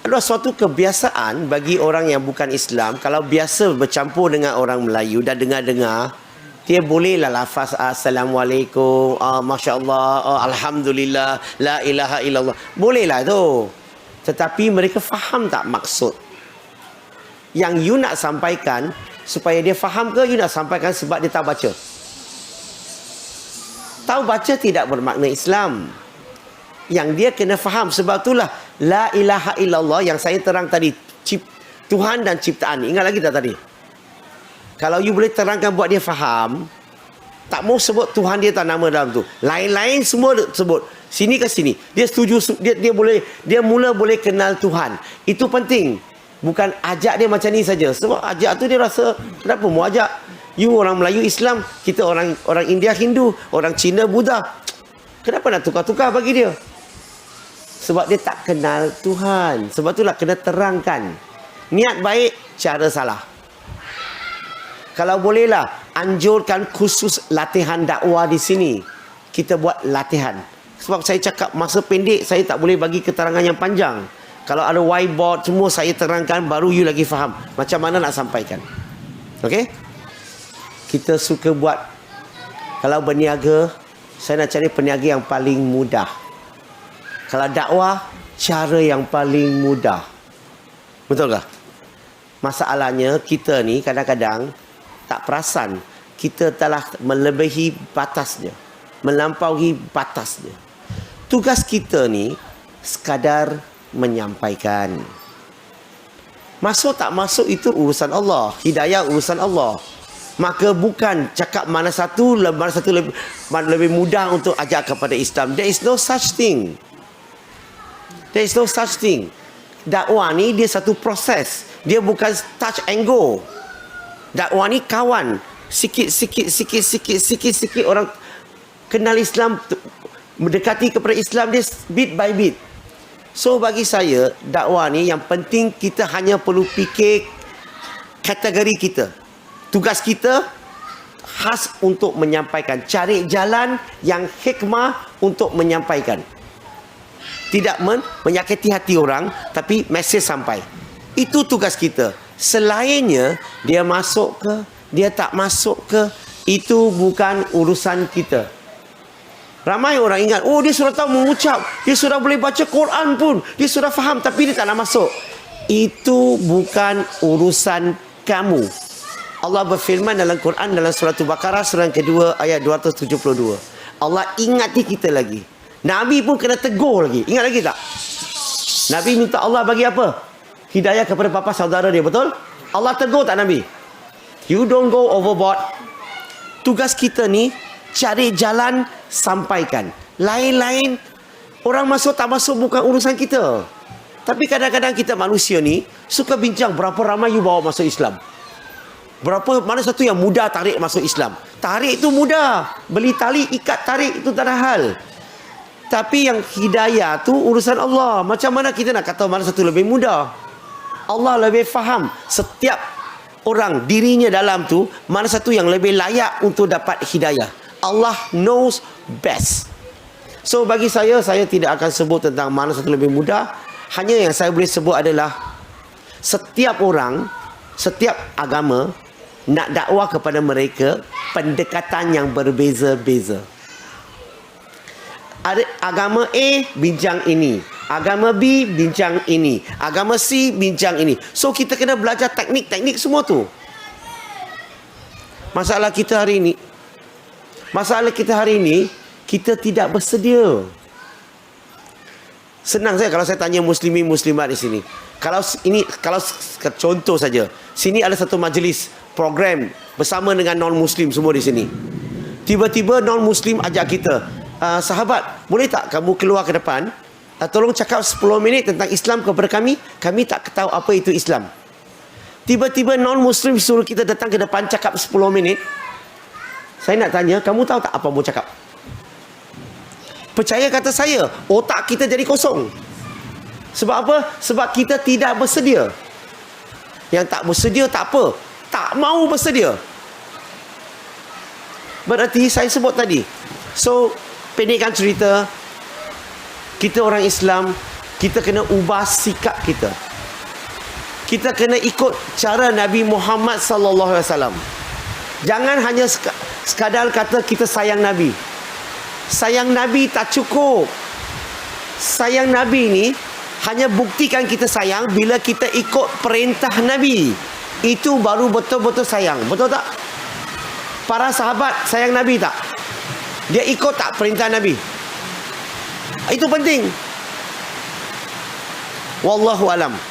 adalah suatu kebiasaan bagi orang yang bukan Islam. Kalau biasa bercampur dengan orang Melayu dan dengar-dengar, dia bolehlah lafaz Assalamualaikum, Masya Allah, Alhamdulillah, La ilaha illallah. Bolehlah tu. Tetapi mereka faham tak maksud? Yang you nak sampaikan, supaya dia faham ke you nak sampaikan sebab dia tak baca? Tahu baca tidak bermakna Islam. Yang dia kena faham. Sebab itulah La ilaha illallah yang saya terang tadi, Tuhan dan ciptaan. Ingat lagi tak tadi? Kalau you boleh terangkan buat dia faham, tak mau sebut Tuhan dia tak nama dalam tu. Lain-lain semua sebut. Sini ke sini. Dia setuju, dia mula boleh kenal Tuhan. Itu penting. Bukan ajak dia macam ni saja. Sebab ajak tu dia rasa, kenapa mau ajak? You orang Melayu Islam, kita orang India Hindu, orang Cina Buddha. Kenapa nak tukar-tukar bagi dia? Sebab dia tak kenal Tuhan. Sebab itulah kena terangkan. Niat baik, cara salah. Kalau bolehlah, anjurkan khusus latihan dakwah di sini. Kita buat latihan. Sebab saya cakap masa pendek, saya tak boleh bagi keterangan yang panjang. Kalau ada whiteboard, semua saya terangkan, baru you lagi faham macam mana nak sampaikan. Okey? Kita suka buat, kalau berniaga, saya nak cari peniaga yang paling mudah. Kalau dakwah, cara yang paling mudah. Betul tak? Masalahnya, kita ni kadang-kadang tak perasan. Kita telah melebihi batasnya. Melampaui batasnya. Tugas kita ni, sekadar menyampaikan. Masuk tak masuk itu urusan Allah. Hidayah urusan Allah. Maka bukan cakap mana satu lebih mudah untuk ajak kepada Islam. There is no such thing. There is no such thing. Dakwah ni dia satu proses. Dia bukan touch and go. Dakwah ni kawan. Sikit-sikit orang kenal Islam, mendekati kepada Islam, dia bit by bit. So bagi saya, dakwah ni yang penting kita hanya perlu fikir kategori kita. Tugas kita khas untuk menyampaikan. Cari jalan yang hikmah untuk menyampaikan. Tidak menyakiti hati orang, tapi mesej sampai. Itu tugas kita. Selainnya, dia masuk ke, dia tak masuk ke, itu bukan urusan kita. Ramai orang ingat, oh dia sudah tahu mengucap, dia sudah boleh baca Quran pun, dia sudah faham, tapi dia tak nak masuk. Itu bukan urusan kamu. Allah berfirman dalam Quran, dalam surah Al-Baqarah, surah yang kedua, ayat 272. Allah ingati kita lagi. Nabi pun kena tegur lagi. Ingat lagi tak? Nabi minta Allah bagi apa? Hidayah kepada bapa saudara dia, betul? Allah tegur tak Nabi? You don't go overboard. Tugas kita ni, cari jalan, sampaikan. Lain-lain, orang masuk tak masuk bukan urusan kita. Tapi kadang-kadang kita manusia ni, suka bincang berapa ramai you bawa masuk Islam. Mana satu yang mudah tarik masuk Islam. Tarik itu mudah. Beli tali, ikat tarik, itu tak ada hal. Tapi yang hidayah tu urusan Allah. Macam mana kita nak kata mana satu lebih mudah? Allah lebih faham setiap orang dirinya dalam tu mana satu yang lebih layak untuk dapat hidayah. Allah knows best. So bagi saya tidak akan sebut tentang mana satu lebih mudah. Hanya yang saya boleh sebut adalah setiap orang, setiap agama nak dakwah kepada mereka pendekatan yang berbeza-beza. Ada agama A bincang ini, agama B bincang ini, agama C bincang ini. So kita kena belajar teknik-teknik semua tu. Masalah kita hari ini, kita tidak bersedia. Senang saya kalau saya tanya muslimin muslimat di sini. Kalau contoh saja, sini ada satu majlis program bersama dengan non-muslim semua di sini. Tiba-tiba non-muslim ajak kita, sahabat, boleh tak kamu keluar ke depan, tolong cakap 10 minit tentang Islam kepada kami tak tahu apa itu Islam. Tiba-tiba non-muslim suruh kita datang ke depan cakap 10 minit. Saya nak tanya, kamu tahu tak apa mau cakap? Percaya kata saya, otak kita jadi kosong. Sebab apa? Sebab kita tidak bersedia. Yang tak bersedia tak apa, tak mau bersedia. Berarti saya sebut tadi. So pendekkan cerita, kita orang Islam, Kita kena ubah sikap kita. Kita kena ikut cara Nabi Muhammad sallallahu alaihi wasallam. Jangan hanya sekadar kata kita sayang Nabi. Sayang Nabi tak cukup. Sayang Nabi ni hanya buktikan kita sayang bila kita ikut perintah Nabi. Itu baru betul-betul sayang. Betul tak? Para sahabat sayang Nabi tak? Dia ikut tak perintah Nabi? Itu penting. Wallahu alam.